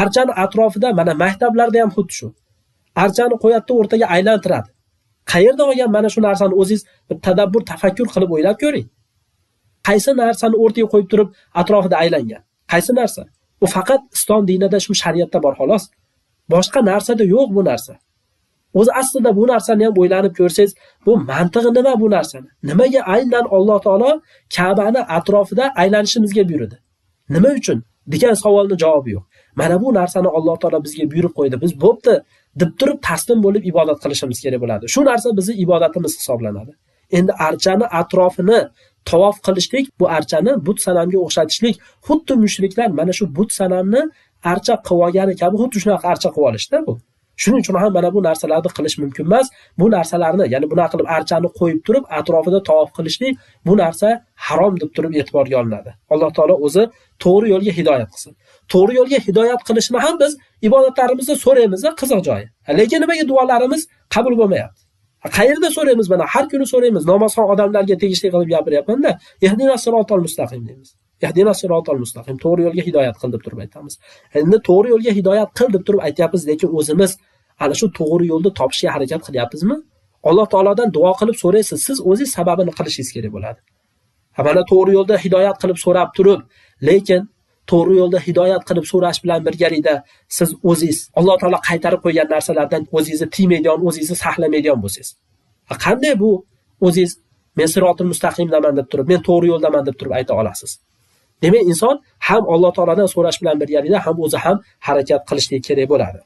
Archani atrofida mana maktablarda ham xuddi shu. Archani qo'yatdi o'rtaga aylantiradi. Qayerdan olgan mana shu narsani o'zingiz bir tadabbur, tafakkur qilib o'ylab ko'ring. Qaysi narsani o'rtaga qo'yib turib atrofida aylangan? Qaysi narsa? Bu faqat islom dinida shu shariatda bor xolos. Boshqa narsada yo'q bu narsa. O'zi aslida bu narsani ham o'ylanib ko'rsangiz, bu mantig'i nima bu narsani? Nimaga aynan Alloh taolo Ka'bani atrofida aylanishimizga buyurdi? Nima uchun? degan savolning javobi yo'q. Mana bu narsani Alloh taolo bizga buyurib qo'ydi. Biz bo'pti deb turib taslim bo'lib ibodat qilishimiz kerak bo'ladi. Shu narsa bizning ibodatimiz hisoblanadi. Endi archani atrofini tavof qilishlik, bu archani but sanamga o'xshatishlik, xuddi mushriklar mana shu but sanamni archa qilib olgani kabi xuddi shunaqa archa qilib olishdi bu. Shuning uchun ham mana bu narsalarni qilish mumkin emas. Bu narsalarni, ya'ni buna qilib archani qo'yib turib atrofida tavof qilishlik, bu narsa harom deb turib e'tiborga olinadi. Alloh taolo o'zi to'g'ri yo'lga hidoyat qilsin. To'g'ri yo'lga hidoyat qilishni ham biz ibodatlarimizda so'raymiz, qiziq joyi. Lekin nimaga duolarimiz qabul bo'lmayapti? Qayerda so'raymiz mana? Har kuni so'raymiz. Namozxon odamlarga tegishli qilib gapiryapman-da. Ehdinas sirotol mustaqim deymiz. Ehdinas sirotol mustaqim. To'g'ri yo'lga hidoyat qil deb turib aytamiz. Endi to'g'ri yo'lga hidoyat qil deb turib aytyapmiz, lekin o'zimiz ana shu to'g'ri yo'lni topishga harakat qilyapmizmi? Alloh taolodan duo qilib so'raysiz, siz o'zingiz sababini qilishingiz kerak bo'ladi. Mana to'g'ri yo'lda hidoyat qilib so'rab turib, lekin to'g'ri yo'lda hidoyat qilib so'rash bilan birgalikda siz o'zingiz Alloh taolo qaytarib qo'ygan narsalardan o'zingizni tiymaydigan, o'zingizni saqlamaydigan bo'lsangiz. Qanday bu o'zingiz men sirotul mustaqimdaman deb turib, men to'g'ri yo'ldaman deb turib ayta olasiz? Demak, inson ham Alloh taoladan so'rash bilan birgalikda ham o'zi ham harakat qilishligi kerak bo'ladi.